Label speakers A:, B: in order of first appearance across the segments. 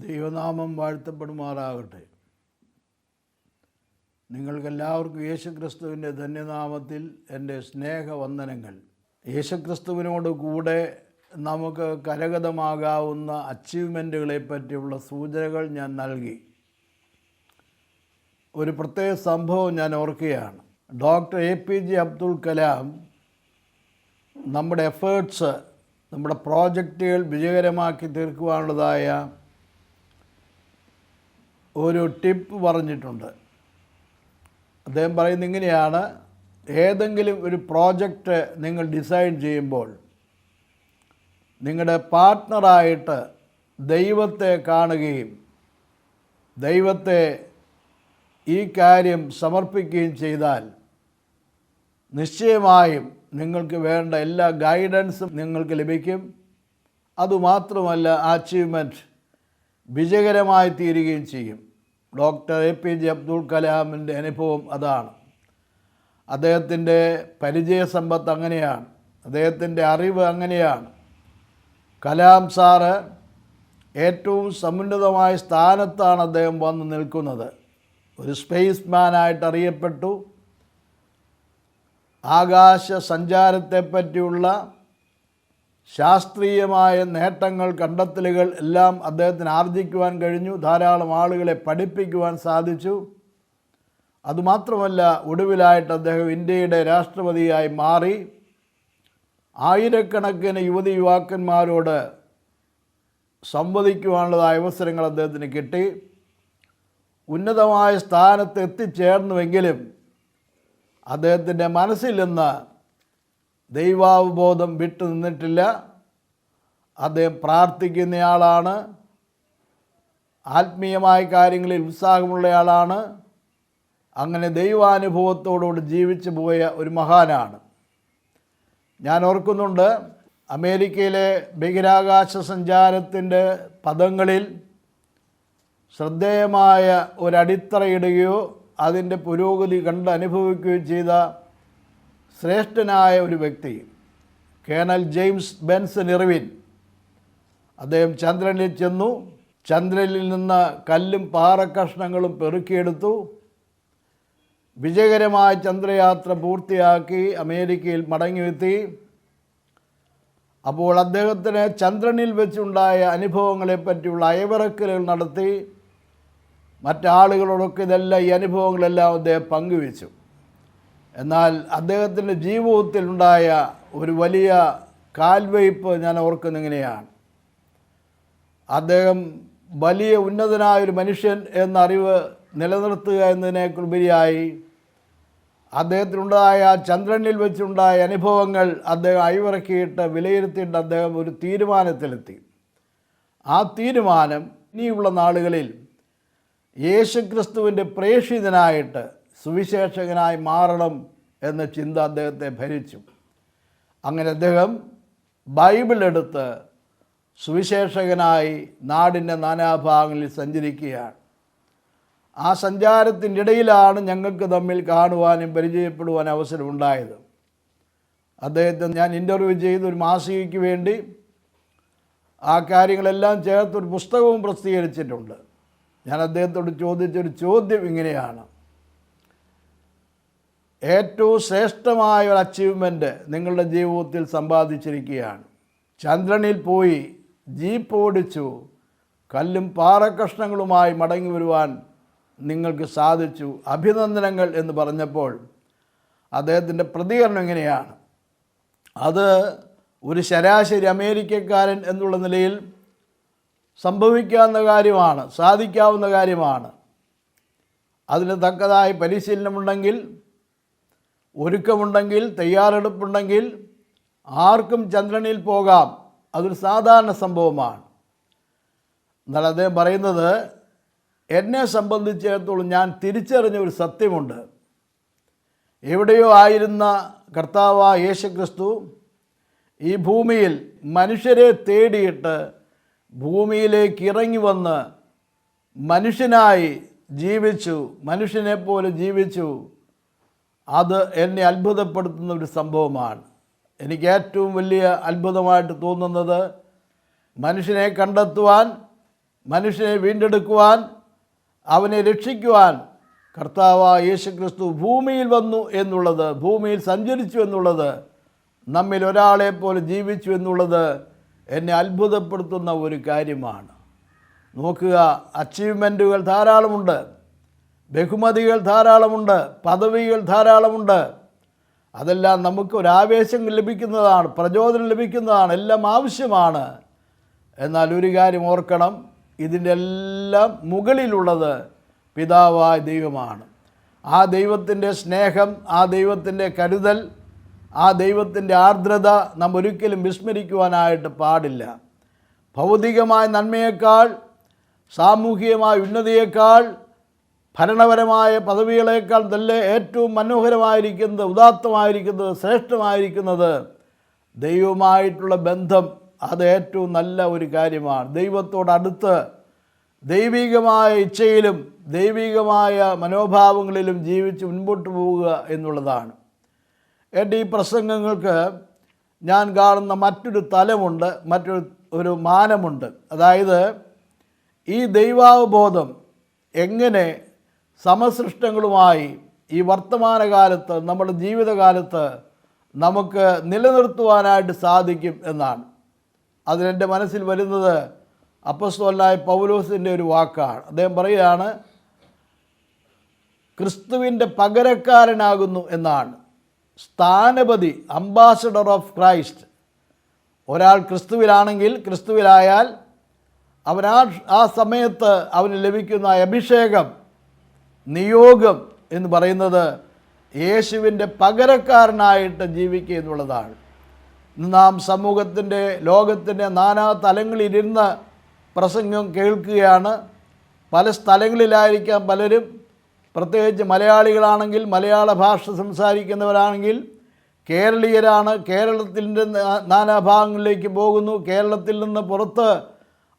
A: ദൈവനാമം വാഴ്ത്തപ്പെടുമാറാകട്ടെ. നിങ്ങൾക്കെല്ലാവർക്കും യേശുക്രിസ്തുവിൻ്റെ ധന്യനാമത്തിൽ എൻ്റെ സ്നേഹവന്ദനങ്ങൾ. യേശുക്രിസ്തുവിനോട് കൂടെ നമുക്ക് കരഗതമാകാവുന്ന അച്ചീവ്മെൻറ്റുകളെ പറ്റിയുള്ള സൂചനകൾ ഞാൻ നൽകി. ഒരു പ്രത്യേക സംഭവം ഞാൻ ഓർക്കുകയാണ്. ഡോക്ടർ APJ അബ്ദുൽ കലാം നമ്മുടെ എഫേർട്സ്, നമ്മുടെ പ്രോജക്റ്റുകൾ വിജയകരമാക്കി തീർക്കുവാനുള്ളതായ ഒരു ടിപ്പ് പറഞ്ഞിട്ടുണ്ട്. അദ്ദേഹം പറയുന്നത് ഇങ്ങനെയാണ്: ഏതെങ്കിലും ഒരു പ്രോജക്റ്റ് നിങ്ങൾ ഡിസൈൻ ചെയ്യുമ്പോൾ നിങ്ങളുടെ പാർട്ട്ണറായിട്ട് ദൈവത്തെ കാണുകയും ദൈവത്തെ ഈ കാര്യം സമർപ്പിക്കുകയും ചെയ്താൽ നിശ്ചയമായും നിങ്ങൾക്ക് വേണ്ട എല്ലാ ഗൈഡൻസും നിങ്ങൾക്ക് ലഭിക്കും. അതുമാത്രമല്ല, അച്ചീവ്മെൻറ്റ് വിജയകരമായി തീരുകയും ചെയ്യും. ഡോക്ടർ APJ അബ്ദുൽ കലാമിൻ്റെ അനുഭവം അതാണ്. അദ്ദേഹത്തിൻ്റെ പരിചയസമ്പത്ത് അങ്ങനെയാണ്, അദ്ദേഹത്തിൻ്റെ അറിവ് അങ്ങനെയാണ്. കലാം സാറ് ഏറ്റവും സമുന്നതമായ സ്ഥാനത്താണ് അദ്ദേഹം വന്ന് നിൽക്കുന്നത്. ഒരു സ്പേസ് മാനായിട്ട് അറിയപ്പെട്ടു. ആകാശ സഞ്ചാരത്തെപ്പറ്റിയുള്ള ശാസ്ത്രീയമായ നേട്ടങ്ങൾ, കണ്ടെത്തലുകൾ എല്ലാം അദ്ദേഹത്തിന് ആർജിക്കുവാൻ കഴിഞ്ഞു. ധാരാളം ആളുകളെ പഠിപ്പിക്കുവാൻ സാധിച്ചു. അതുമാത്രമല്ല, ഒടുവിലായിട്ട് അദ്ദേഹം ഇന്ത്യയുടെ രാഷ്ട്രപതിയായി മാറി. ആയിരക്കണക്കിന് യുവതിയുവാക്കന്മാരോട് സംവദിക്കുവാനുള്ളതായ അവസരങ്ങൾ അദ്ദേഹത്തിന് കിട്ടി. ഉന്നതമായ സ്ഥാനത്ത് എത്തിച്ചേർന്നുവെങ്കിലും അദ്ദേഹത്തിൻ്റെ മനസ്സിൽ നിന്ന് ദൈവാവബോധം വിട്ടു നിന്നിട്ടില്ല. അദ്ദേഹം പ്രാർത്ഥിക്കുന്നയാളാണ്, ആത്മീയമായ കാര്യങ്ങളിൽ ഉത്സാഹമുള്ളയാളാണ്. അങ്ങനെ ദൈവാനുഭവത്തോടുകൂടി ജീവിച്ചു പോയ ഒരു മഹാനാണ്. ഞാൻ ഓർക്കുന്നുണ്ട്, അമേരിക്കയിലെ ബഹിരാകാശ സഞ്ചാരത്തിൻ്റെ പദങ്ങളിൽ ശ്രദ്ധേയമായ ഒരടിത്തറയിടുകയോ അതിൻ്റെ പുരോഗതി കണ്ട് അനുഭവിക്കുകയോ ചെയ്ത ശ്രേഷ്ഠനായ ഒരു വ്യക്തി, കേണൽ ജെയിംസ് ബെൻസൺ ഇർവിൻ. അദ്ദേഹം ചന്ദ്രനിൽ ചെന്നു. ചന്ദ്രനിൽ നിന്ന് കല്ലും പാറക്കഷ്ണങ്ങളും പെറുക്കിയെടുത്തു. വിജയകരമായ ചന്ദ്രയാത്ര പൂർത്തിയാക്കി അമേരിക്കയിൽ മടങ്ങിയെത്തി. അപ്പോൾ അദ്ദേഹത്തിന് ചന്ദ്രനിൽ വെച്ചുണ്ടായ അനുഭവങ്ങളെപ്പറ്റിയുള്ള അയവിറക്കലുകൾ നടത്തി. മറ്റാളുകളോടൊക്കെ ഇതെല്ലാം, ഈ അനുഭവങ്ങളെല്ലാം അദ്ദേഹം പങ്കുവെച്ചു. എന്നാൽ അദ്ദേഹത്തിൻ്റെ ജീവിതത്തിലുണ്ടായ ഒരു വലിയ കാൽവയ്പ് ഞാൻ ഓർക്കുന്നിങ്ങനെയാണ്. അദ്ദേഹം വലിയ ഉന്നതനായൊരു മനുഷ്യൻ എന്നറിവ് നിലനിർത്തുക എന്നതിനേക്കുപരിയായി അദ്ദേഹത്തിനുണ്ടായ ചന്ദ്രനിൽ വെച്ചുണ്ടായ അനുഭവങ്ങൾ അദ്ദേഹം അയവിറക്കിയിട്ട് വിലയിരുത്തിയിട്ട് അദ്ദേഹം ഒരു തീരുമാനത്തിലെത്തി. ആ തീരുമാനം ഇനിയുള്ള നാളുകളിൽ യേശുക്രിസ്തുവിൻ്റെ പ്രേക്ഷിതനായിട്ട് സുവിശേഷകനായി മാറണം എന്ന ചിന്ത അദ്ദേഹത്തെ ഭരിച്ചു. അങ്ങനെ അദ്ദേഹം ബൈബിളെടുത്ത് സുവിശേഷകനായി നാടിൻ്റെ നാനാഭാഗങ്ങളിൽ സഞ്ചരിക്കുകയാണ്. ആ സഞ്ചാരത്തിൻ്റെ ഇടയിലാണ് ഞങ്ങൾക്ക് തമ്മിൽ കാണുവാനും പരിചയപ്പെടുവാനും അവസരമുണ്ടായത്. അദ്ദേഹത്തെ ഞാൻ ഇൻ്റർവ്യൂ ചെയ്ത് ഒരു മാസികയ്ക്ക് വേണ്ടി ആ കാര്യങ്ങളെല്ലാം ചേർത്തൊരു പുസ്തകവും പ്രസിദ്ധീകരിച്ചിട്ടുണ്ട്. ഞാൻ അദ്ദേഹത്തോട് ചോദിച്ചൊരു ചോദ്യം ഇങ്ങനെയാണ്: ഏറ്റവും ശ്രേഷ്ഠമായ ഒരു അച്ചീവ്മെൻറ്റ് നിങ്ങളുടെ ജീവിതത്തിൽ സമ്പാദിച്ചിരിക്കുകയാണ്. ചന്ദ്രനിൽ പോയി ജീപ്പ് ഓടിച്ചു, കല്ലും പാറക്കഷ്ണങ്ങളുമായി മടങ്ങി വരുവാൻ നിങ്ങൾക്ക് സാധിച്ചു, അഭിനന്ദനങ്ങൾ എന്ന് പറഞ്ഞപ്പോൾ അദ്ദേഹത്തിൻ്റെ പ്രതികരണം എങ്ങനെയാണ്? അത് ഒരു ശരാശരി അമേരിക്കക്കാരൻ എന്നുള്ള നിലയിൽ സംഭവിക്കാവുന്ന കാര്യമാണ്, സാധിക്കാവുന്ന കാര്യമാണ്. അതിന് തക്കതായ പരിശീലനമുണ്ടെങ്കിൽ, ഒരുക്കമുണ്ടെങ്കിൽ, തയ്യാറെടുപ്പുണ്ടെങ്കിൽ ആർക്കും ചന്ദ്രനിൽ പോകാം. അതൊരു സാധാരണ സംഭവമാണ്. എന്നാൽ അദ്ദേഹം പറയുന്നത്, എന്നെ സംബന്ധിച്ചിടത്തോളം ഞാൻ തിരിച്ചറിഞ്ഞ ഒരു സത്യമുണ്ട്. എവിടെയോ ആയിരുന്ന കർത്താവായ യേശുക്രിസ്തു ഈ ഭൂമിയിൽ മനുഷ്യരെ തേടിയിട്ട് ഭൂമിയിലേക്ക് ഇറങ്ങി വന്ന് മനുഷ്യനായി ജീവിച്ചു, മനുഷ്യനെപ്പോലെ ജീവിച്ചു. അത് എന്നെ അത്ഭുതപ്പെടുത്തുന്ന ഒരു സംഭവമാണ്. എനിക്ക് ഏറ്റവും വലിയ അത്ഭുതമായിട്ട് തോന്നുന്നത്, മനുഷ്യനെ കണ്ടെത്തുവാൻ മനുഷ്യനെ വീണ്ടെടുക്കുവാൻ, അവനെ രക്ഷിക്കുവാൻ കർത്താവായ യേശുക്രിസ്തു ഭൂമിയിൽ വന്നു എന്നുള്ളത്, ഭൂമിയിൽ സഞ്ചരിച്ചു എന്നുള്ളത്, നമ്മിൽ ഒരാളെപ്പോലെ ജീവിച്ചു എന്നുള്ളത് എന്നെ അത്ഭുതപ്പെടുത്തുന്ന ഒരു കാര്യമാണ്. നോക്കുക, അച്ചീവ്മെൻറ്റുകൾ ധാരാളമുണ്ട്, ബഹുമതികൾ ധാരാളമുണ്ട്, പദവികൾ ധാരാളമുണ്ട്. അതെല്ലാം നമുക്ക് ഒരു ആവേശം ലഭിക്കുന്നതാണ്, പ്രചോദനം ലഭിക്കുന്നതാണ്, എല്ലാം ആവശ്യമാണ്. എന്നാൽ ഒരു കാര്യം ഓർക്കണം, ഇതിൻ്റെ എല്ലാം മുകളിലുള്ളത് പിതാവായ ദൈവമാണ്. ആ ദൈവത്തിൻ്റെ സ്നേഹം, ആ ദൈവത്തിൻ്റെ കരുതൽ, ആ ദൈവത്തിൻ്റെ ആർദ്രത നാം ഒരിക്കലും വിസ്മരിക്കുവാനായിട്ട് പാടില്ല. ഭൗതികമായ നന്മയേക്കാൾ, സാമൂഹികമായ ഉന്നതിയേക്കാൾ, ഭരണപരമായ പദവികളേക്കാൾ നല്ല ഏറ്റവും മനോഹരമായിരിക്കുന്നത്, ഉദാത്തമായിരിക്കുന്നത്, ശ്രേഷ്ഠമായിരിക്കുന്നത് ദൈവവുമായിട്ടുള്ള ബന്ധം. അത് ഏറ്റവും നല്ല ഒരു കാര്യമാണ്. ദൈവത്തോടടുത്ത് ദൈവികമായ ഇച്ഛയിലും ദൈവികമായ മനോഭാവങ്ങളിലും ജീവിച്ച് മുൻപോട്ട് പോവുക എന്നുള്ളതാണ്. എൻ്റെ ഈ പ്രസംഗങ്ങൾക്ക് ഞാൻ കാണുന്ന മറ്റൊരു തലമുണ്ട്, മറ്റൊരു മാനമുണ്ട്. അതായത് ഈ ദൈവാവബോധം എങ്ങനെ സമസൃഷ്ടങ്ങളുമായി ഈ വർത്തമാനകാലത്ത്, നമ്മുടെ ജീവിതകാലത്ത് നമുക്ക് നിലനിർത്തുവാനായിട്ട് സാധിക്കും എന്നാണ്. അതിനെൻ്റെ മനസ്സിൽ വരുന്നത് അപ്പോസ്തലനായ പൗലോസിൻ്റെ ഒരു വാക്കാണ്. അദ്ദേഹം പറയുകയാണ്, ക്രിസ്തുവിൻ്റെ പകരക്കാരനാകുന്നു എന്നാണ്. സ്ഥാനപതി, അംബാസഡർ ഓഫ് ക്രൈസ്റ്റ്. ഒരാൾ ക്രിസ്തുവിലാണെങ്കിൽ, ക്രിസ്തുവിലായാൽ അവൻ ആ സമയത്ത് അവന് ലഭിക്കുന്ന അഭിഷേകം, നിയോഗം എന്ന് പറയുന്നത് യേശുവിൻ്റെ പകരക്കാരനായിട്ട് ജീവിക്കുക എന്നുള്ളതാണ്. നാം സമൂഹത്തിൻ്റെ, ലോകത്തിൻ്റെ നാനാ തലങ്ങളിലിരുന്ന് പ്രസംഗം കേൾക്കുകയാണ്. പല സ്ഥലങ്ങളിലായിരിക്കാം പലരും, പ്രത്യേകിച്ച് മലയാളികളാണെങ്കിൽ, മലയാള ഭാഷ സംസാരിക്കുന്നവരാണെങ്കിൽ, കേരളീയരാണ്, കേരളത്തിൻ്റെ നാനാഭാഗങ്ങളിലേക്ക് പോകുന്നു, കേരളത്തിൽ നിന്ന് പുറത്ത്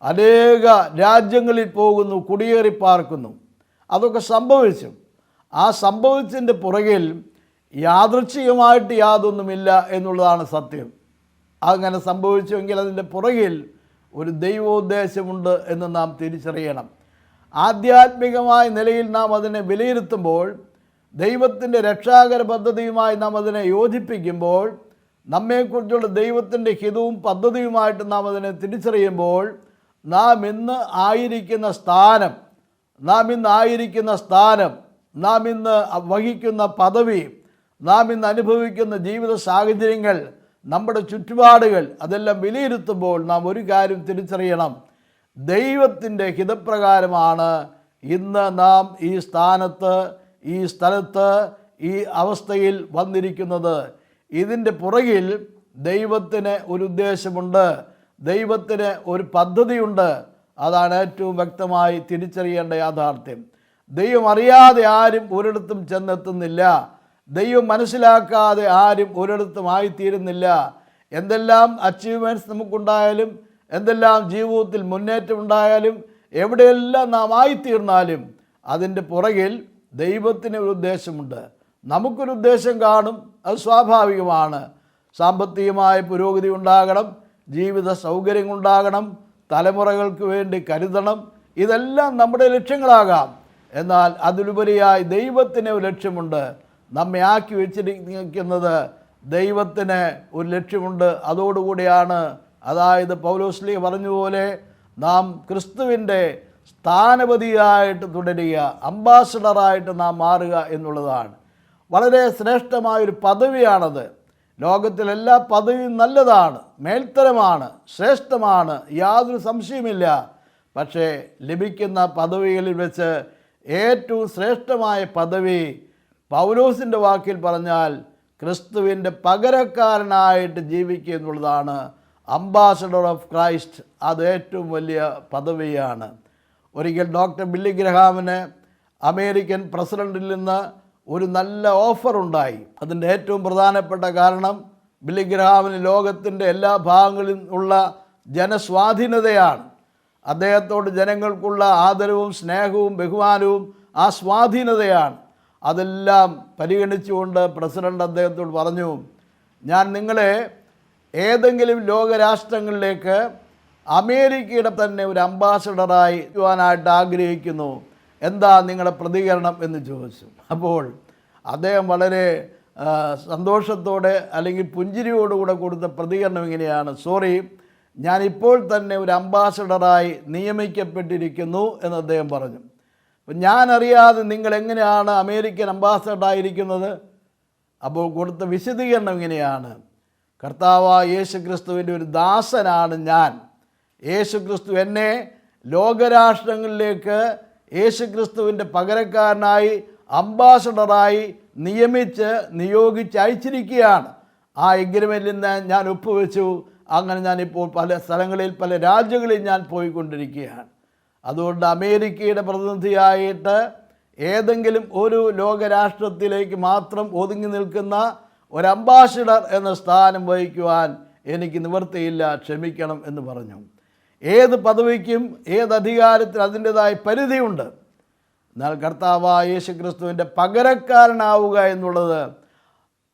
A: അനേക രാജ്യങ്ങളിൽ പോകുന്നു, കുടിയേറി പാർക്കുന്നു. അതൊക്കെ സംഭവിച്ചു. ആ സംഭവിച്ചതിൻ്റെ പുറകിൽ യാദൃച്ഛികമായിട്ട് യാതൊന്നുമില്ല എന്നുള്ളതാണ് സത്യം. അങ്ങനെ സംഭവിച്ചുവെങ്കിൽ അതിൻ്റെ പുറകിൽ ഒരു ദൈവോദ്ദേശമുണ്ട് എന്ന് നാം തിരിച്ചറിയണം. ആധ്യാത്മികമായ നിലയിൽ നാം അതിനെ വിലയിരുത്തുമ്പോൾ, ദൈവത്തിൻ്റെ രക്ഷാകര പദ്ധതിയുമായി നാം അതിനെ യോജിപ്പിക്കുമ്പോൾ, നമ്മെക്കുറിച്ചുള്ള ദൈവത്തിൻ്റെ ഹിതവും പദ്ധതിയുമായിട്ട് നാം അതിനെ തിരിച്ചറിയുമ്പോൾ, നാം ഇന്ന് ആയിരിക്കുന്ന സ്ഥാനം, നാം ഇന്ന് വഹിക്കുന്ന പദവി, നാം ഇന്ന് അനുഭവിക്കുന്ന ജീവിത സാഹചര്യങ്ങൾ, നമ്മുടെ ചുറ്റുപാടുകൾ, അതെല്ലാം വിലയിരുത്തുമ്പോൾ നാം ഒരു കാര്യം തിരിച്ചറിയണം. ദൈവത്തിൻ്റെ ഹിതപ്രകാരമാണ് ഇന്ന് നാം ഈ സ്ഥാനത്ത്, ഈ സ്ഥലത്ത്, ഈ അവസ്ഥയിൽ വന്നിരിക്കുന്നത്. ഇതിൻ്റെ പുറകിൽ ദൈവത്തിന് ഒരു ഉദ്ദേശമുണ്ട്, ദൈവത്തിന് ഒരു പദ്ധതിയുണ്ട്. അതാണ് ഏറ്റവും വ്യക്തമായി തിരിച്ചറിയേണ്ട യാഥാർത്ഥ്യം. ദൈവം അറിയാതെ ആരും ഒരിടത്തും ചെന്നെത്തുന്നില്ല. ദൈവം മനസ്സിലാക്കാതെ ആരും ഒരിടത്തും ആയിത്തീരുന്നില്ല. എന്തെല്ലാം അച്ചീവ്മെൻറ്റ്സ് നമുക്കുണ്ടായാലും, എന്തെല്ലാം ജീവിതത്തിൽ മുന്നേറ്റമുണ്ടായാലും, എവിടെയെല്ലാം നാം ആയിത്തീർന്നാലും അതിൻ്റെ പുറകിൽ ദൈവത്തിന് ഒരു ഉദ്ദേശമുണ്ട്. നമുക്കൊരു ഉദ്ദേശം കാണും, അത് സ്വാഭാവികമാണ്. സാമ്പത്തികമായ പുരോഗതി ഉണ്ടാകണം, ജീവിത സൗകര്യങ്ങളുണ്ടാകണം, തലമുറകൾക്ക് വേണ്ടി കരുതണം, ഇതെല്ലാം നമ്മുടെ ലക്ഷ്യങ്ങളാകാം. എന്നാൽ അതിലുപരിയായി ദൈവത്തിന് ഒരു ലക്ഷ്യമുണ്ട്. നമ്മെ ആക്കി വെച്ചിരിക്കുന്നത് ദൈവത്തിന് ഒരു ലക്ഷ്യമുണ്ട്. അതോടുകൂടിയാണ്, അതായത് പൗലോസ്ലീഹ പറഞ്ഞതുപോലെ, നാം ക്രിസ്തുവിൻ്റെ സ്ഥാനപതിയായിട്ട് തുടരുക, അംബാസഡറായിട്ട് നാം മാറുക എന്നുള്ളതാണ്. വളരെ ശ്രേഷ്ഠമായൊരു പദവിയാണത്. ലോകത്തിലെല്ലാ പദവിയും നല്ലതാണ്, മേൽത്തരമാണ്, ശ്രേഷ്ഠമാണ്, യാതൊരു സംശയമില്ല. പക്ഷേ ലഭിക്കുന്ന പദവികളിൽ വെച്ച് ഏറ്റവും ശ്രേഷ്ഠമായ പദവി, പൗലോസിൻ്റെ വാക്കിൽ പറഞ്ഞാൽ, ക്രിസ്തുവിൻ്റെ പകരക്കാരനായിട്ട് ജീവിക്കുക എന്നുള്ളതാണ്. അംബാസഡർ ഓഫ് ക്രൈസ്റ്റ്, അത് ഏറ്റവും വലിയ പദവിയാണ്. ഒരിക്കൽ ഡോക്ടർ ബില്ലി ഗ്രഹാമിന് അമേരിക്കൻ പ്രസിഡൻറ്റിൽ നിന്ന് ഒരു നല്ല ഓഫർ ഉണ്ടായി. അതിൻ്റെ ഏറ്റവും പ്രധാനപ്പെട്ട കാരണം ബില്ലി ഗ്രഹാമിന് ലോകത്തിൻ്റെ എല്ലാ ഭാഗങ്ങളിലും ഉള്ള ജനസ്വാധീനതയാണ്. അദ്ദേഹത്തോട് ജനങ്ങൾക്കുള്ള ആദരവും സ്നേഹവും ബഹുമാനവും ആ സ്വാധീനതയാണ്. അതെല്ലാം പരിഗണിച്ചുകൊണ്ട് പ്രസിഡന്റ് അദ്ദേഹത്തോട് പറഞ്ഞു, ഞാൻ നിങ്ങളെ ഏതെങ്കിലും ലോകരാഷ്ട്രങ്ങളിലേക്ക് അമേരിക്കയുടെ തന്നെ ഒരു അംബാസഡറായി വരുവാനായിട്ട് ആഗ്രഹിക്കുന്നു. എന്താ നിങ്ങളുടെ പ്രതികരണം എന്ന് ചോദിച്ചു. അപ്പോൾ അദ്ദേഹം വളരെ സന്തോഷത്തോടെ അല്ലെങ്കിൽ പുഞ്ചിരിയോടുകൂടെ കൊടുത്ത പ്രതികരണം ഇങ്ങനെയാണ്: സോറി, ഞാനിപ്പോൾ തന്നെ ഒരു അംബാസഡറായി നിയമിക്കപ്പെട്ടിരിക്കുന്നു എന്ന് അദ്ദേഹം പറഞ്ഞു. അപ്പം ഞാനറിയാതെ നിങ്ങൾ എങ്ങനെയാണ് അമേരിക്കൻ അംബാസഡറായിരിക്കുന്നത്? അപ്പോൾ കൊടുത്ത വിശദീകരണം ഇങ്ങനെയാണ്: കർത്താവായ യേശു ക്രിസ്തുവിൻ്റെ ഒരു ദാസനാണ് ഞാൻ. യേശു ക്രിസ്തു എന്നെ ലോകരാഷ്ട്രങ്ങളിലേക്ക് യേശു ക്രിസ്തുവിൻ്റെ പകരക്കാരനായി അംബാസഡറായി നിയോഗിച്ച് അയച്ചിരിക്കുകയാണ്. ആ എഗ്രിമെൻറ്റിൽ നിന്ന് ഞാൻ ഒപ്പുവെച്ചു. അങ്ങനെ ഞാനിപ്പോൾ പല സ്ഥലങ്ങളിൽ, പല രാജ്യങ്ങളിൽ ഞാൻ പോയിക്കൊണ്ടിരിക്കുകയാണ്. അതുകൊണ്ട് അമേരിക്കയുടെ പ്രതിനിധിയായിട്ട് ഏതെങ്കിലും ഒരു ലോകരാഷ്ട്രത്തിലേക്ക് മാത്രം ഒതുങ്ങി നിൽക്കുന്ന ഒരു അംബാസഡർ എന്ന സ്ഥാനം വഹിക്കുവാൻ എനിക്ക് നിവൃത്തിയില്ല, ക്ഷമിക്കണം എന്ന് പറഞ്ഞു. ഏത് പദവിക്കും ഏത് അധികാരത്തിന് അതിൻ്റെതായ പരിധിയുണ്ട്. എന്നാൽ കർത്താവായ യേശു ക്രിസ്തുവിൻ്റെ പകരക്കാരനാവുക എന്നുള്ളത്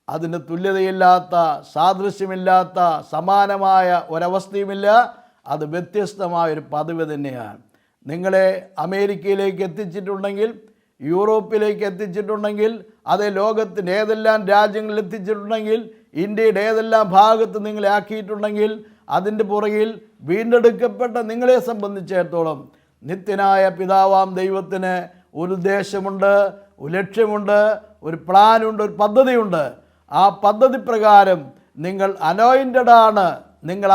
A: അതിന് തുല്യതയില്ലാത്ത, സാദൃശ്യമില്ലാത്ത, സമാനമായ ഒരവസ്ഥയുമില്ല. അത് വ്യത്യസ്തമായൊരു പദവി തന്നെയാണ്. നിങ്ങളെ അമേരിക്കയിലേക്ക് എത്തിച്ചിട്ടുണ്ടെങ്കിൽ, യൂറോപ്പിലേക്ക് എത്തിച്ചിട്ടുണ്ടെങ്കിൽ, അതേ ലോകത്തിൻ്റെ ഏതെല്ലാം രാജ്യങ്ങളിൽ എത്തിച്ചിട്ടുണ്ടെങ്കിൽ, ഇന്ത്യയുടെ ഏതെല്ലാം ഭാഗത്ത് നിങ്ങളെ ആക്കിയിട്ടുണ്ടെങ്കിൽ, അതിൻ്റെ പുറകിൽ വീണ്ടെടുക്കപ്പെട്ട നിങ്ങളെ സംബന്ധിച്ചിടത്തോളം നിത്യനായ പിതാവാം ദൈവത്തിന് ഒരു ഉദ്ദേശമുണ്ട്, ഒരു ലക്ഷ്യമുണ്ട്, ഒരു പ്ലാനുണ്ട്, ഒരു പദ്ധതിയുണ്ട്. ആ പദ്ധതി പ്രകാരം നിങ്ങൾ അനോയിൻറ്റഡാണ്, നിങ്ങൾ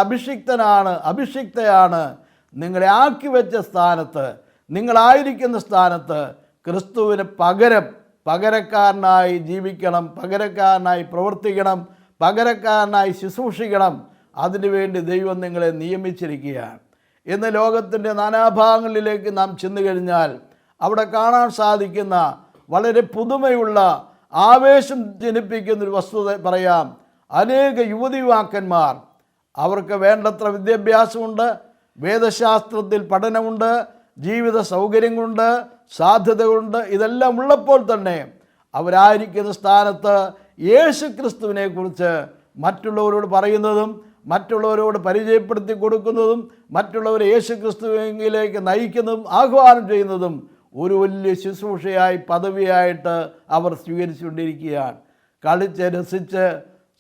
A: അഭിഷിക്തയാണ്. നിങ്ങളെ ആക്കി വെച്ച സ്ഥാനത്ത്, നിങ്ങളായിരിക്കുന്ന സ്ഥാനത്ത് ക്രിസ്തുവിന് പകരക്കാരനായി ജീവിക്കണം, പകരക്കാരനായി പ്രവർത്തിക്കണം, പകരക്കാരനായി ശുശ്രൂഷിക്കണം. അതിനുവേണ്ടി ദൈവം നിങ്ങളെ നിയമിച്ചിരിക്കുകയാണ്. ഇന്ന് ലോകത്തിൻ്റെ നാനാഭാഗങ്ങളിലേക്ക് നാം ചെന്നു കഴിഞ്ഞാൽ അവിടെ കാണാൻ സാധിക്കുന്ന വളരെ പുതുമയുള്ള, ആവേശം ജനിപ്പിക്കുന്നൊരു വസ്തുത പറയാം. അനേക യുവതിയുവാക്കന്മാർ, അവർക്ക് വേണ്ടത്ര വിദ്യാഭ്യാസമുണ്ട്, വേദശാസ്ത്രത്തിൽ പഠനമുണ്ട്, ജീവിത സൗകര്യങ്ങളുണ്ട്, സാധ്യതകളുണ്ട്. ഇതെല്ലാം ഉള്ളപ്പോൾ തന്നെ അവരായിരിക്കുന്ന സ്ഥാനത്ത് യേശു ക്രിസ്തുവിനെ കുറിച്ച് മറ്റുള്ളവരോട് പറയുന്നതും, മറ്റുള്ളവരോട് പരിചയപ്പെടുത്തി കൊടുക്കുന്നതും, മറ്റുള്ളവരെ യേശു ക്രിസ്തുവിലേക്ക് നയിക്കുന്നതും ആഹ്വാനം ചെയ്യുന്നതും ഒരു വലിയ ശുശ്രൂഷയായി, പദവിയായിട്ട് അവർ സ്വീകരിച്ചുകൊണ്ടിരിക്കുകയാണ്. കളിച്ച് രസിച്ച്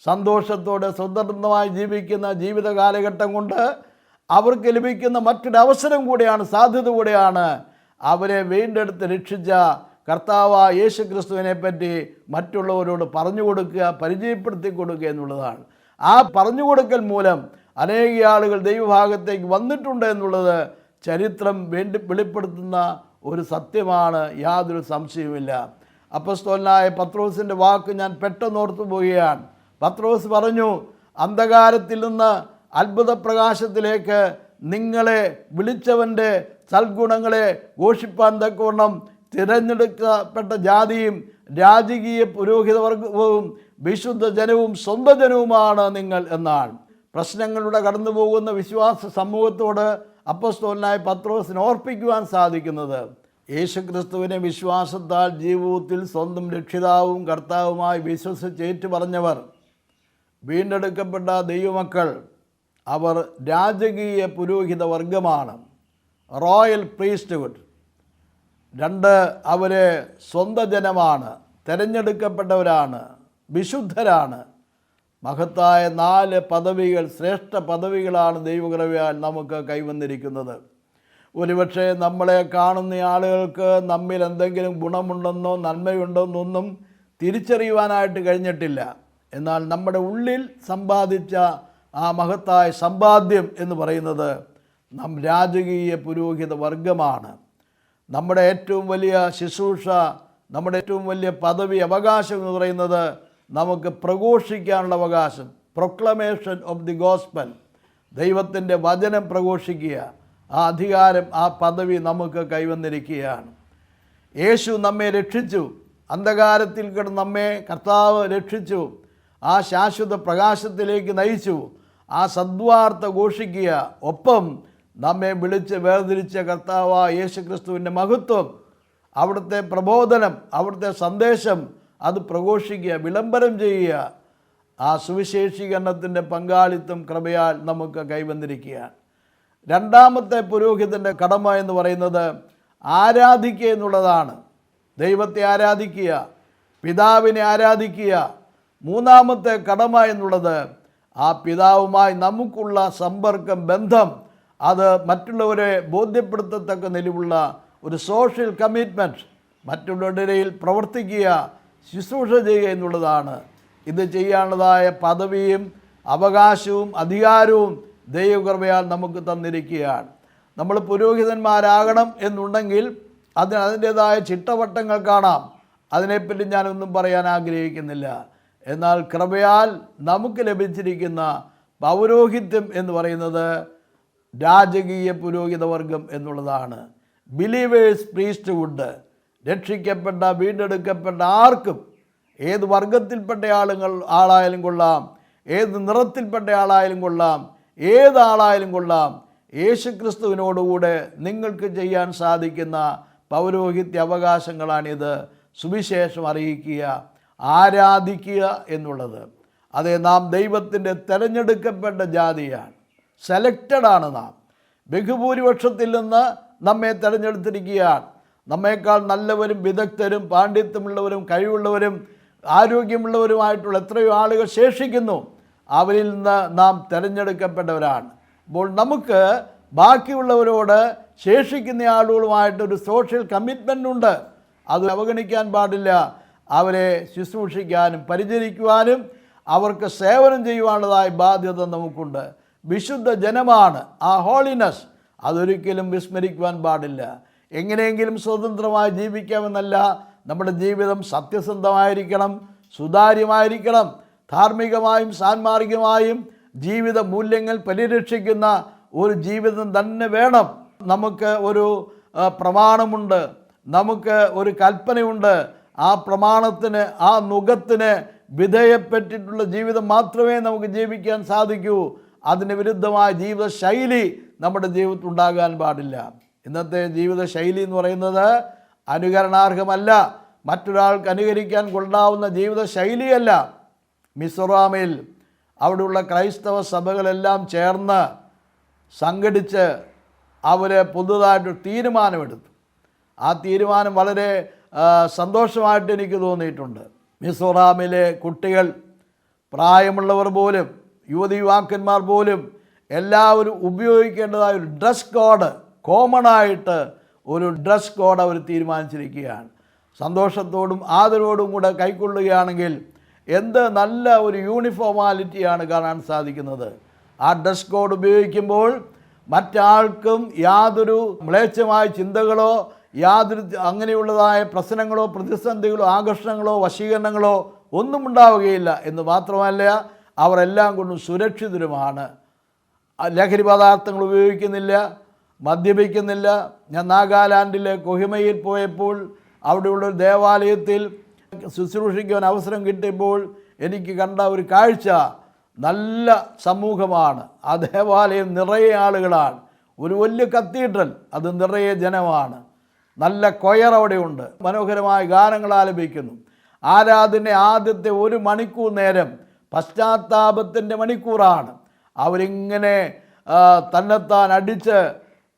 A: സന്തോഷത്തോടെ സ്വതന്ത്രമായി ജീവിക്കുന്ന ജീവിത കാലഘട്ടം കൊണ്ട് അവർക്ക് ലഭിക്കുന്ന മറ്റൊരവസരം കൂടിയാണ്, സാധ്യത കൂടിയാണ് അവരെ വീണ്ടെടുത്ത് രക്ഷിച്ച കർത്താവായ യേശു ക്രിസ്തുവിനെ പറ്റി മറ്റുള്ളവരോട് പറഞ്ഞു കൊടുക്കുക, പരിചയപ്പെടുത്തി കൊടുക്കുക എന്നുള്ളതാണ്. ആ പറഞ്ഞു കൊടുക്കൽ മൂലം അനേക ആളുകൾ ദൈവഭാഗത്തേക്ക് വന്നിട്ടുണ്ട് എന്നുള്ളത് ചരിത്രം വെളിപ്പെടുത്തുന്ന ഒരു സത്യമാണ്, യാതൊരു സംശയവുമില്ല. അപ്പോസ്തലനായ പത്രോസിൻ്റെ വാക്ക് ഞാൻ പെട്ടെന്ന് ഓർത്തു പോവുകയാണ്. പത്രോസ് പറഞ്ഞു, അന്ധകാരത്തിൽ നിന്ന് അത്ഭുത പ്രകാശത്തിലേക്ക് നിങ്ങളെ വിളിച്ചവൻ്റെ സൽഗുണങ്ങളെ ഘോഷിപ്പാൻ തക്കവണ്ണം തിരഞ്ഞെടുക്കപ്പെട്ട ജാതിയും രാജകീയ പുരോഹിതവർഗവും വിശുദ്ധ ജനവും സ്വന്തം ജനവുമാണ് നിങ്ങൾ എന്നാണ്. പ്രശ്നങ്ങളിലൂടെ കടന്നു പോകുന്ന വിശ്വാസ സമൂഹത്തോട് അപ്പോസ്തലനായ പത്രോസിന് ഓർപ്പിക്കുവാൻ സാധിക്കുന്നത്, യേശുക്രിസ്തുവിനെ വിശ്വാസത്താൽ ജീവിതത്തിൽ സ്വന്തം രക്ഷിതാവും കർത്താവുമായി വിശ്വസിച്ച് ഏറ്റുപറഞ്ഞവർ, വീണ്ടെടുക്കപ്പെട്ട ദൈവമക്കൾ, അവർ രാജകീയ പുരോഹിത വർഗമാണ്, റോയൽ പ്രീസ്റ്റ്ഹുഡ്. 2, അവർ സ്വന്തം ജനമാണ്, തിരഞ്ഞെടുക്കപ്പെട്ടവരാണ്, വിശുദ്ധരാണ്. മഹത്തായ 4 പദവികൾ, ശ്രേഷ്ഠ പദവികളാണ് ദൈവകൃപയാൽ നമുക്ക് കൈവന്നിരിക്കുന്നത്. ഒരുപക്ഷെ നമ്മളെ കാണുന്ന ആളുകൾക്ക് നമ്മിൽ എന്തെങ്കിലും ഗുണമുണ്ടെന്നോ നന്മയുണ്ടെന്നൊന്നും തിരിച്ചറിയുവാനായിട്ട് കഴിഞ്ഞിട്ടില്ല. എന്നാൽ നമ്മുടെ ഉള്ളിൽ സമ്പാദിച്ച ആ മഹത്തായ സമ്പാദ്യം എന്ന് പറയുന്നത് നാം രാജകീയ പുരോഹിത വർഗമാണ്. നമ്മുടെ ഏറ്റവും വലിയ ശുശ്രൂഷ, നമ്മുടെ ഏറ്റവും വലിയ പദവി, അവകാശം എന്ന് പറയുന്നത് നമുക്ക് പ്രഘോഷിക്കാനുള്ള അവകാശം, പ്രൊക്ലമേഷൻ ഓഫ് ദി ഗോസ്പൽ, ദൈവത്തിൻ്റെ വചനം പ്രഘോഷിക്കുക. ആ അധികാരം, ആ പദവി നമുക്ക് കൈവന്നിരിക്കുകയാണ്. യേശു നമ്മെ രക്ഷിച്ചു, അന്ധകാരത്തിൽ കിടന്ന് നമ്മെ കർത്താവ് രക്ഷിച്ചു, ആ ശാശ്വത പ്രകാശത്തിലേക്ക് നയിച്ചു. ആ സദ്വാർത്ത ഘോഷിക്കുക. ഒപ്പം നമ്മെ വിളിച്ച് വേർതിരിച്ച കർത്താവായ യേശു ക്രിസ്തുവിൻ്റെ മഹത്വം, അവിടുത്തെ പ്രബോധനം, അവിടുത്തെ സന്ദേശം അത് പ്രഘോഷിക്കുക, വിളംബരം ചെയ്യുക. ആ സുവിശേഷീകരണത്തിൻ്റെ പങ്കാളിത്തം കൃപയാൽ നമുക്ക് കൈവന്നിരിക്കുകയാണ്. രണ്ടാമത്തെ പുരോഹിതൻ്റെ കടമ എന്ന് പറയുന്നത് ആരാധിക്കുക എന്നുള്ളതാണ്. ദൈവത്തെ ആരാധിക്കുക, പിതാവിനെ ആരാധിക്കുക. മൂന്നാമത്തെ കടമ എന്നുള്ളത് ആ പിതാവുമായി നമുക്കുള്ള സമ്പർക്കം, ബന്ധം, അത് മറ്റുള്ളവരെ ബോധ്യപ്പെടുത്തത്തക്ക നിലവിലുള്ള ഒരു സോഷ്യൽ കമ്മിറ്റ്മെൻറ്റ്, മറ്റുള്ളവരുടെ ഇടയിൽ പ്രവർത്തിക്കുക, ശുശ്രൂഷ ചെയ്യുക എന്നുള്ളതാണ്. ഇത് ചെയ്യാനുള്ളതായ പദവിയും അവകാശവും അധികാരവും ദൈവകൃപയാൽ നമുക്ക് തന്നിരിക്കുകയാണ്. നമ്മൾ പുരോഹിതന്മാരാകണം എന്നുണ്ടെങ്കിൽ അതിൻ്റേതായ ചിട്ടവട്ടങ്ങൾ കാണാം. അതിനെപ്പറ്റി ഞാനൊന്നും പറയാൻ ആഗ്രഹിക്കുന്നില്ല. എന്നാൽ കൃപയാൽ നമുക്ക് ലഭിച്ചിരിക്കുന്ന പൗരോഹിത്യം എന്ന് പറയുന്നത് രാജകീയ പുരോഹിതവർഗം എന്നുള്ളതാണ്. Believers priesthood. രക്ഷിക്കപ്പെട്ട, വീണ്ടെടുക്കപ്പെട്ട ആർക്കും, ഏത് വർഗത്തിൽപ്പെട്ട ആളായാലും കൊള്ളാം, ഏത് നിറത്തിൽപ്പെട്ട ആളായാലും കൊള്ളാം, ഏതാളായാലും കൊള്ളാം, യേശുക്രിസ്തുവിനോടുകൂടെ നിങ്ങൾക്ക് ചെയ്യാൻ സാധിക്കുന്ന പൗരോഹിത്യ അവകാശങ്ങളാണിത്. സുവിശേഷം അറിയിക്കുക, ആരാധിക്കുക എന്നുള്ളത്. അതെ, നാം ദൈവത്തിൻ്റെ തിരഞ്ഞെടുക്കപ്പെട്ട ജാതിയാണ്. സെലക്റ്റഡാണ് നാം. ബഹുഭൂരിപക്ഷത്തിൽ നിന്ന് നമ്മെ തിരഞ്ഞെടുത്തിരിക്കുകയാണ്. നമ്മേക്കാൾ നല്ലവരും വിദഗ്ധരും പാണ്ഡിത്യമുള്ളവരും കഴിവുള്ളവരും ആരോഗ്യമുള്ളവരുമായിട്ടുള്ള എത്രയോ ആളുകൾ ശേഷിക്കുന്നു. അവരിൽ നിന്ന് നാം തിരഞ്ഞെടുക്കപ്പെട്ടവരാണ്. അപ്പോൾ നമുക്ക് ബാക്കിയുള്ളവരോട്, ശേഷിക്കുന്ന ആളുകളുമായിട്ടൊരു സോഷ്യൽ കമ്മിറ്റ്മെൻ്റ് ഉണ്ട്. അത് അവഗണിക്കാൻ പാടില്ല. അവരെ ശുശ്രൂഷിക്കാനും പരിചരിക്കുവാനും അവർക്ക് സേവനം ചെയ്യുവാനുള്ളതായ ബാധ്യത നമുക്കുണ്ട്. വിശുദ്ധ ജനമാണ്. ആ ഹോളിനെസ് അതൊരിക്കലും വിസ്മരിക്കുവാൻ പാടില്ല. എങ്ങനെയെങ്കിലും സ്വതന്ത്രമായി ജീവിക്കാമെന്നല്ല, നമ്മുടെ ജീവിതം സത്യസന്ധമായിരിക്കണം, സുതാര്യമായിരിക്കണം. ധാർമ്മികമായും സാൻമാർഗികമായും ജീവിത മൂല്യങ്ങൾ പരിരക്ഷിക്കുന്ന ഒരു ജീവിതം തന്നെ വേണം. നമുക്ക് ഒരു പ്രമാണമുണ്ട്, നമുക്ക് ഒരു കൽപ്പനയുണ്ട്. ആ പ്രമാണത്തിന്, ആ നുകത്തിന് വിധേയപ്പെട്ടിട്ടുള്ള ജീവിതം മാത്രമേ നമുക്ക് ജീവിക്കാൻ സാധിക്കൂ. അതിന് വിരുദ്ധമായ ജീവിതശൈലി നമ്മുടെ ജീവിതത്തിൽ ഉണ്ടാകാൻ പാടില്ല. ഇന്നത്തെ ജീവിതശൈലി എന്ന് പറയുന്നത് അനുകരണാർഹമല്ല, മറ്റൊരാൾക്ക് അനുകരിക്കാൻ കൊള്ളാവുന്ന ജീവിതശൈലിയല്ല. മിസോറാമിൽ അവിടെയുള്ള ക്രൈസ്തവ സഭകളെല്ലാം ചേർന്ന് സംഘടിച്ച് അവർ പുതുതായിട്ട് തീരുമാനമെടുത്തു. ആ തീരുമാനം വളരെ സന്തോഷമായിട്ട് എനിക്ക് തോന്നിയിട്ടുണ്ട്. മിസോറാമിലെ കുട്ടികൾ, പ്രായമുള്ളവർ പോലും, യുവതിയുവാക്കന്മാർ പോലും എല്ലാവരും ഉപയോഗിക്കേണ്ടതായ ഒരു ഡ്രസ് കോഡ്, കോമണായിട്ട് ഒരു ഡ്രസ് കോഡ് അവർ തീരുമാനിച്ചിരിക്കുകയാണ്. സന്തോഷത്തോടും ആദരവോടും കൂടെ കൈക്കൊള്ളുകയാണെങ്കിൽ എന്ത് നല്ല ഒരു യൂണിഫോമാലിറ്റിയാണ് കാണാൻ സാധിക്കുന്നത്. ആ ഡ്രസ് കോഡ് ഉപയോഗിക്കുമ്പോൾ മറ്റാൾക്കും യാതൊരു മ്ലേച്ഛമായ ചിന്തകളോ യാതൊരു അങ്ങനെയുള്ളതായ പ്രശ്നങ്ങളോ പ്രതിസന്ധികളോ ആകർഷണങ്ങളോ വശീകരണങ്ങളോ ഒന്നും ഉണ്ടാവുകയില്ല എന്ന് മാത്രമല്ല, അവരെല്ലാം കൊണ്ടും സുരക്ഷിതരുമാണ്. ലഹരി പദാർത്ഥങ്ങൾ ഉപയോഗിക്കുന്നില്ല, മദ്യപിക്കുന്നില്ല. ഞാൻ നാഗാലാൻഡിലെ കൊഹിമയിൽ പോയപ്പോൾ അവിടെയുള്ളൊരു ദേവാലയത്തിൽ ശുശ്രൂഷിക്കുവാൻ അവസരം കിട്ടിയപ്പോൾ എനിക്ക് കണ്ട ഒരു കാഴ്ച, നല്ല സമൂഹമാണ്. ആ ദേവാലയം നിറയെ ആളുകളാണ്. ഒരു വലിയ കത്തീഡ്രൽ, അത് നിറയെ ജനമാണ്. നല്ല കൊയർ അവിടെയുണ്ട്. മനോഹരമായ ഗാനങ്ങൾ ആലപിക്കുന്നു. ആരാധന ആദ്യത്തെ 1 മണിക്കൂർ നേരം പശ്ചാത്താപത്തിൻ്റെ മണിക്കൂറാണ്. അവരിങ്ങനെ തന്നെത്താൻ അടിച്ച്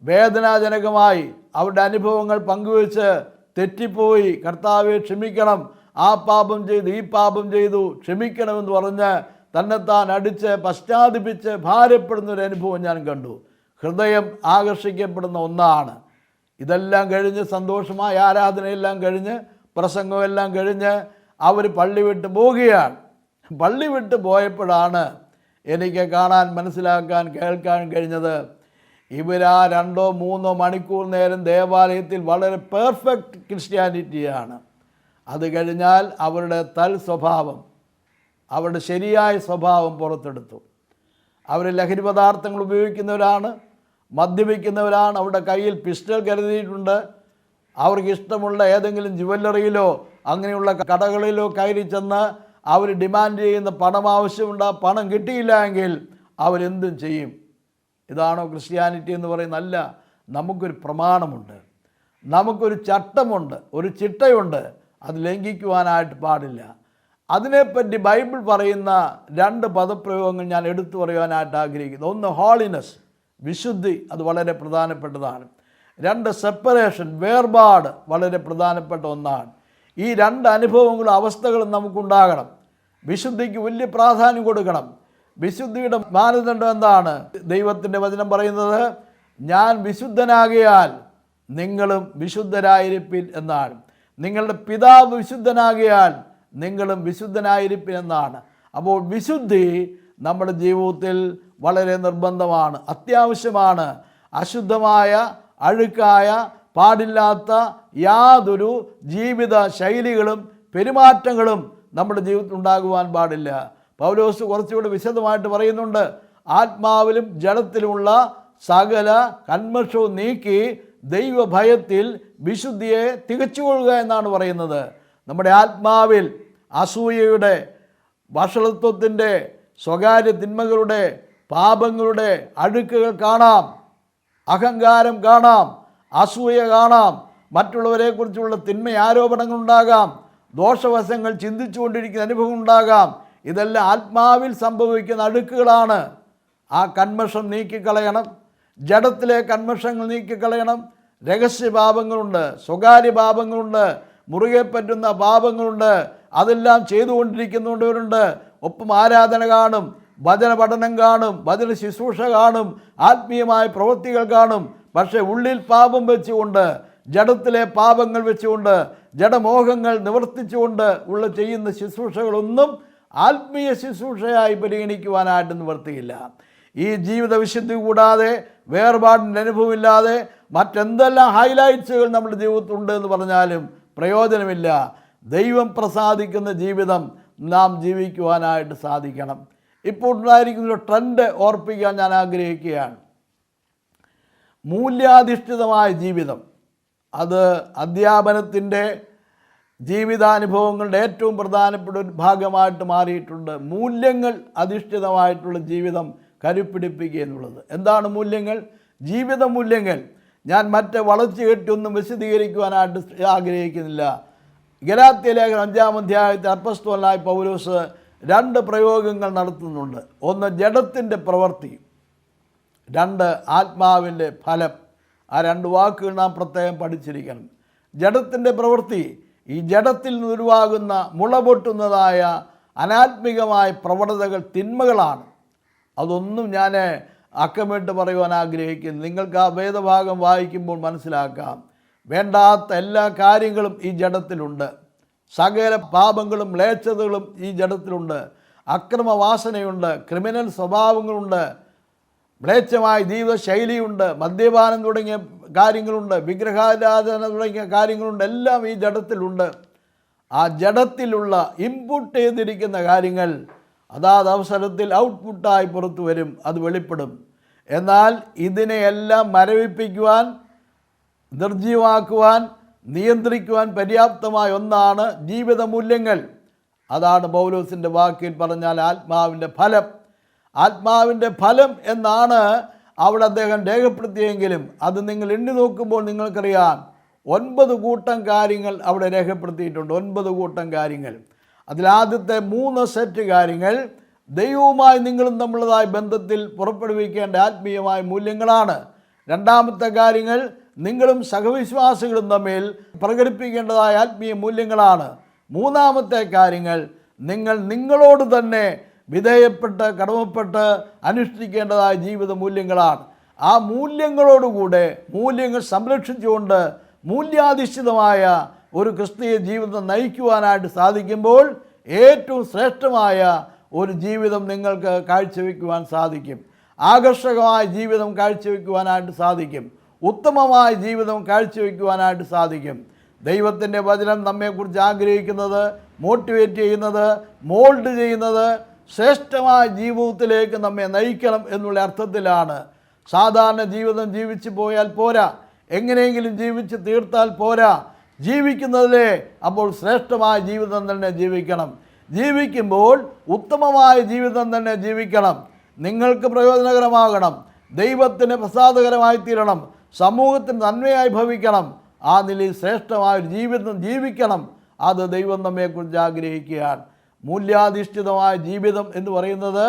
A: വേദനാജനകമായി അവരുടെ അനുഭവങ്ങൾ പങ്കുവെച്ച്, തെറ്റിപ്പോയി, കർത്താവെ ക്ഷമിക്കണം, ആ പാപം ചെയ്തു, ഈ പാപം ചെയ്തു, ക്ഷമിക്കണമെന്ന് പറഞ്ഞ് തന്നെത്താൻ അടിച്ച് പശ്ചാത്തപിച്ച് ഭാരപ്പെടുന്നൊരു അനുഭവം ഞാൻ കണ്ടു. ഹൃദയം ആകർഷിക്കപ്പെടുന്ന ഒന്നാണ്. ഇതെല്ലാം കഴിഞ്ഞ് സന്തോഷമായ ആരാധനയെല്ലാം കഴിഞ്ഞ് പ്രസംഗമെല്ലാം കഴിഞ്ഞ് അവർ പള്ളി വിട്ട് പോവുകയാണ്. പള്ളി വിട്ട് പോയപ്പോഴാണ് എനിക്ക് കാണാൻ, മനസ്സിലാക്കാൻ, കേൾക്കാൻ കഴിഞ്ഞത്, ഇവരാ 2-3 മണിക്കൂർ നേരം ദേവാലയത്തിൽ വളരെ പെർഫെക്റ്റ് ക്രിസ്ത്യാനിറ്റിയാണ്. അത് കഴിഞ്ഞാൽ അവരുടെ സ്വഭാവം, അവരുടെ ശരിയായ സ്വഭാവം പുറത്തെടുത്തു. അവർ ലഹരി പദാർത്ഥങ്ങൾ ഉപയോഗിക്കുന്നവരാണ്, മദ്യപിക്കുന്നവരാണ്, അവരുടെ കയ്യിൽ പിസ്റ്റൾ കരുതിയിട്ടുണ്ട്. അവർക്ക് ഇഷ്ടമുള്ള ഏതെങ്കിലും ജുവല്ലറിയിലോ അങ്ങനെയുള്ള കടകളിലോ കയറി ചെന്ന് അവർ ഡിമാൻഡ് ചെയ്യുന്ന പണം ആവശ്യമുണ്ട്. ആ പണം കിട്ടിയില്ല എങ്കിൽ അവരെന്തും ചെയ്യും. ഇതാണോ ക്രിസ്ത്യാനിറ്റി എന്ന് പറയുന്നത്? അല്ല. നമുക്കൊരു പ്രമാണമുണ്ട്, നമുക്കൊരു ചട്ടമുണ്ട്, ഒരു ചിട്ടയുണ്ട്. അത് ലംഘിക്കുവാനായിട്ട് പാടില്ല. അതിനെപ്പറ്റി ബൈബിൾ പറയുന്ന 2 പദപ്രയോഗങ്ങൾ ഞാൻ എടുത്തു പറയുവാനായിട്ട് ആഗ്രഹിക്കുന്നു. ഒന്ന് ഹോളിനെസ്, വിശുദ്ധി അത് വളരെ പ്രധാനപ്പെട്ടതാണ്. 2 സെപ്പറേഷൻ, വേർപാട് വളരെ പ്രധാനപ്പെട്ട ഒന്നാണ്. ഈ 2 അനുഭവങ്ങളും അവസ്ഥകളും നമുക്കുണ്ടാകണം. വിശുദ്ധിക്ക് വലിയ പ്രാധാന്യം കൊടുക്കണം. വിശുദ്ധിയുടെ മാനദണ്ഡം എന്താണ്? ദൈവത്തിൻ്റെ വചനം പറയുന്നത്, ഞാൻ വിശുദ്ധനാകിയാൽ നിങ്ങളും വിശുദ്ധരായിരിപ്പിൻ എന്നാണ്. നിങ്ങളുടെ പിതാവ് വിശുദ്ധനാകിയാൽ നിങ്ങളും വിശുദ്ധനായിരിപ്പിൻ എന്നാണ്. അപ്പോൾ വിശുദ്ധി നമ്മുടെ ജീവിതത്തിൽ വളരെ നിർബന്ധമാണ്, അത്യാവശ്യമാണ്. അശുദ്ധമായ, അഴുക്കായ, പാടില്ലാത്ത യാതൊരു ജീവിത ശൈലികളും പെരുമാറ്റങ്ങളും നമ്മുടെ ജീവിതത്തിൽ ഉണ്ടാകുവാൻ പാടില്ല. പൗലോസ് കുറച്ചുകൂടി വിശദമായിട്ട് പറയുന്നുണ്ട്, ആത്മാവിലും ജഡത്തിലുമുള്ള സകല കന്മഷവും നീക്കി ദൈവഭയത്തിൽ വിശുദ്ധിയെ തികച്ചുകൊള്ളുക എന്നാണ് പറയുന്നത്. നമ്മുടെ ആത്മാവിൽ അസൂയയുടെ, വഷളത്വത്തിൻ്റെ, സ്വകാര്യ തിന്മകളുടെ, പാപങ്ങളുടെ അഴുക്കുകൾ കാണാം, അഹങ്കാരം കാണാം, അസൂയ കാണാം, മറ്റുള്ളവരെക്കുറിച്ചുള്ള തിന്മ ആരോപണങ്ങളുണ്ടാകാം, ദോഷവശങ്ങൾ ചിന്തിച്ചുകൊണ്ടിരിക്കുന്ന അനുഭവം ഉണ്ടാകാം. ഇതെല്ലാം ആത്മാവിൽ സംഭവിക്കുന്ന അഴുക്കുകളാണ്. ആ കന്മഷം നീക്കിക്കളയണം. ജഡത്തിലെ കന്മഷങ്ങൾ നീക്കിക്കളയണം. രഹസ്യ പാപങ്ങളുണ്ട്, സ്വകാര്യ പാപങ്ങളുണ്ട്, മുറുകെ പറ്റുന്ന പാപങ്ങളുണ്ട്. അതെല്ലാം ചെയ്തുകൊണ്ടിരിക്കുന്നവരുണ്ട്. ഒപ്പം ആരാധന കാണും, വചന പഠനം കാണും, വചന ശുശ്രൂഷ കാണും, ആത്മീയമായ പ്രവൃത്തികൾ കാണും. പക്ഷേ ഉള്ളിൽ പാപം വെച്ചുകൊണ്ട്, ജഡത്തിലെ പാപങ്ങൾ വെച്ചുകൊണ്ട്, ജഡമോഹങ്ങൾ നിവർത്തിച്ചുകൊണ്ട് ഉള്ള ചെയ്യുന്ന ശുശ്രൂഷകളൊന്നും ആത്മീയ ശുശ്രൂഷയായി പരിഗണിക്കുവാനായിട്ട് നിവർത്തിയില്ല. ഈ ജീവിത വിശുദ്ധി കൂടാതെ, വേർപാടിൻ്റെ അനുഭവമില്ലാതെ മറ്റെന്തെല്ലാം ഹൈലൈറ്റ്സുകൾ നമ്മുടെ ജീവിതത്തിലുണ്ട് എന്ന് പറഞ്ഞാലും പ്രയോജനമില്ല. ദൈവം പ്രസാദിക്കുന്ന ജീവിതം നാം ജീവിക്കുവാനായിട്ട് സാധിക്കണം. ഇപ്പോൾ ഉണ്ടായിരിക്കുന്ന ഒരു ട്രെൻഡ് ഓർപ്പിക്കാൻ ഞാൻ ആഗ്രഹിക്കുകയാണ്. മൂല്യാധിഷ്ഠിതമായ ജീവിതം. അത് അധ്യാപനത്തിൻ്റെ, ജീവിതാനുഭവങ്ങളുടെ ഏറ്റവും പ്രധാനപ്പെട്ട ഒരു ഭാഗമായിട്ട് മാറിയിട്ടുണ്ട്. മൂല്യങ്ങൾ അധിഷ്ഠിതമായിട്ടുള്ള ജീവിതം കരുപ്പിടിപ്പിക്കുക എന്നുള്ളത്. എന്താണ് മൂല്യങ്ങൾ? ജീവിത മൂല്യങ്ങൾ. ഞാൻ മറ്റ് വളച്ചു കെട്ടിയൊന്നും വിശദീകരിക്കുവാനായിട്ട് ആഗ്രഹിക്കുന്നില്ല. ഗലാത്യ ലേഖനം 5-ാം അധ്യായത്തിൽ അപ്പോസ്തലനായ പൗലോസ് 2 പ്രയോഗങ്ങൾ നടത്തുന്നുണ്ട്. ഒന്ന് ജഡത്തിൻ്റെ പ്രവൃത്തി, 2 ആത്മാവിൻ്റെ ഫലം. ആ 2 വാക്കുകൾ നാം പ്രത്യേകം പഠിച്ചിരിക്കണം. ജഡത്തിൻ്റെ പ്രവൃത്തി, ഈ ജഡത്തിൽ നിന്ന് ഉരുവാകുന്ന മുളപൊട്ടുന്നതായ അനാത്മികമായ പ്രവണതകൾ, തിന്മകളാണ്. അതൊന്നും ഞാൻ അക്കമിട്ട് പറയുവാൻ ആഗ്രഹിക്കുന്നു. നിങ്ങൾക്ക് ആ വേദഭാഗം വായിക്കുമ്പോൾ മനസ്സിലാക്കാം. വേണ്ടാത്ത എല്ലാ കാര്യങ്ങളും ഈ ജഡത്തിലുണ്ട്. സകല പാപങ്ങളും മ്ലേച്ഛതകളും ഈ ജഡത്തിലുണ്ട്. അക്രമവാസനയുണ്ട്, ക്രിമിനൽ സ്വഭാവങ്ങളുണ്ട്, മ്ലേച്ഛമായ ജീവിതശൈലിയുണ്ട്, മദ്യപാനം തുടങ്ങിയ കാര്യങ്ങളുണ്ട്, വിഗ്രഹാരാധന തുടങ്ങിയ കാര്യങ്ങളുണ്ട്. എല്ലാം ഈ ജഡത്തിലുണ്ട്. ആ ജഡത്തിലുള്ള ഇൻപുട്ട് ചെയ്തിരിക്കുന്ന കാര്യങ്ങൾ അതാത് അവസരത്തിൽ ഔട്ട്പുട്ടായി പുറത്തു വരും, അത് വെളിപ്പെടും. എന്നാൽ ഇതിനെയെല്ലാം മരവിപ്പിക്കുവാൻ, നിർജ്ജീവമാക്കുവാൻ, നിയന്ത്രിക്കുവാൻ പര്യാപ്തമായ ഒന്നാണ് ജീവിത മൂല്യങ്ങൾ. അതാണ് പൗലോസിൻ്റെ വാക്കിൽ പറഞ്ഞാൽ ആത്മാവിൻ്റെ ഫലം. ആത്മാവിൻ്റെ ഫലം എന്നാണ് അവിടെ അദ്ദേഹം രേഖപ്പെടുത്തിയെങ്കിലും അത് നിങ്ങൾ എണ്ണി നോക്കുമ്പോൾ നിങ്ങൾക്കറിയാം 9 കൂട്ടം കാര്യങ്ങൾ അവിടെ രേഖപ്പെടുത്തിയിട്ടുണ്ട്. 9 കൂട്ടം കാര്യങ്ങൾ. അതിലാദ്യത്തെ 3 സെറ്റ് കാര്യങ്ങൾ ദൈവവുമായി നിങ്ങളും തമ്മിലുള്ളതായ ബന്ധത്തിൽ പുറപ്പെടുവിക്കേണ്ട ആത്മീയമായ മൂല്യങ്ങളാണ്. രണ്ടാമത്തെ കാര്യങ്ങൾ നിങ്ങളും സഹവിശ്വാസികളും തമ്മിൽ പ്രകടിപ്പിക്കേണ്ടതായ ആത്മീയ മൂല്യങ്ങളാണ്. മൂന്നാമത്തെ കാര്യങ്ങൾ നിങ്ങൾ നിങ്ങളോട് തന്നെ വിധേയപ്പെട്ട് കടമപ്പെട്ട് അനുഷ്ഠിക്കേണ്ടതായ ജീവിത മൂല്യങ്ങളാണ്. ആ മൂല്യങ്ങളോടുകൂടെ, മൂല്യങ്ങൾ സംരക്ഷിച്ചുകൊണ്ട് മൂല്യാധിഷ്ഠിതമായ ഒരു ക്രിസ്തീയ ജീവിതം നയിക്കുവാനായിട്ട് സാധിക്കുമ്പോൾ ഏറ്റവും ശ്രേഷ്ഠമായ ഒരു ജീവിതം നിങ്ങൾക്ക് കാഴ്ചവെക്കുവാൻ സാധിക്കും. ആകർഷകമായ ജീവിതം കാഴ്ചവെക്കുവാനായിട്ട് സാധിക്കും. ഉത്തമമായ ജീവിതം കാഴ്ചവെക്കുവാനായിട്ട് സാധിക്കും. ദൈവത്തിൻ്റെ വചനം നമ്മെക്കുറിച്ച് ആഗ്രഹിക്കുന്നത്, മോട്ടിവേറ്റ് ചെയ്യുന്നത്, മോൾഡ് ചെയ്യുന്നത് ശ്രേഷ്ഠമായ ജീവിതത്തിലേക്ക് നമ്മെ നയിക്കണം എന്നുള്ള അർത്ഥത്തിലാണ്. സാധാരണ ജീവിതം ജീവിച്ചു പോയാൽ പോരാ, എങ്ങനെയെങ്കിലും ജീവിച്ച് തീർത്താൽ പോരാ. ജീവിക്കുന്നതിലേ അപ്പോൾ ശ്രേഷ്ഠമായ ജീവിതം തന്നെ ജീവിക്കണം. ജീവിക്കുമ്പോൾ ഉത്തമമായ ജീവിതം തന്നെ ജീവിക്കണം. നിങ്ങൾക്ക് പ്രയോജനകരമാകണം, ദൈവത്തിന് പ്രസാദകരമായി തീരണം, സമൂഹത്തിന് നന്മയായി ഭവിക്കണം. ആ നിലയിൽ ശ്രേഷ്ഠമായൊരു ജീവിതം ജീവിക്കണം. അത് ദൈവം നമ്മെക്കുറിച്ച് ആഗ്രഹിക്കുകയാണ്. മൂല്യാധിഷ്ഠിതമായ ജീവിതം എന്ന് പറയുന്നത്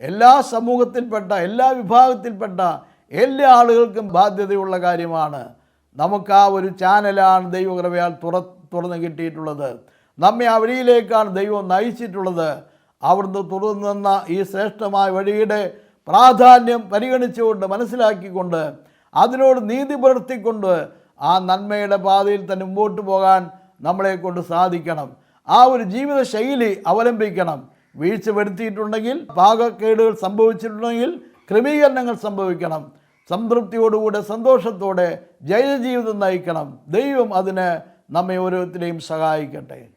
A: എല്ലാ സമൂഹത്തിൽപ്പെട്ട, എല്ലാ വിഭാഗത്തിൽപ്പെട്ട എല്ലാ ആളുകൾക്കും ബാധ്യതയുള്ള കാര്യമാണ്. നമുക്ക് ആ ഒരു ചാനലാണ് ദൈവകൃപയാൽ തുറന്നു കിട്ടിയിട്ടുള്ളത്. നമ്മെ ആ വഴിയിലേക്കാണ് ദൈവം നയിച്ചിട്ടുള്ളത്. അവിടുന്ന് തുറന്നുവന്ന ഈ ശ്രേഷ്ഠമായ വഴിയുടെ പ്രാധാന്യം പരിഗണിച്ചുകൊണ്ട്, മനസ്സിലാക്കിക്കൊണ്ട്, അതിനോട് നീതി പുലർത്തിക്കൊണ്ട് ആ നന്മയുടെ പാതയിൽ തന്നെ മുമ്പോട്ട് പോകാൻ നമ്മളെ കൊണ്ട് സാധിക്കണം. ആ ഒരു ജീവിത ശൈലി അവലംബിക്കണം. വീഴ്ച വരുത്തിയിട്ടുണ്ടെങ്കിൽ, പാകക്കേടുകൾ സംഭവിച്ചിട്ടുണ്ടെങ്കിൽ ക്രമീകരണങ്ങൾ സംഭവിക്കണം. സംതൃപ്തിയോടുകൂടെ, സന്തോഷത്തോടെ ജയജീവിതം നയിക്കണം. ദൈവം അതിന് നമ്മെ ഓരോരുത്തരെയും സഹായിക്കട്ടെ.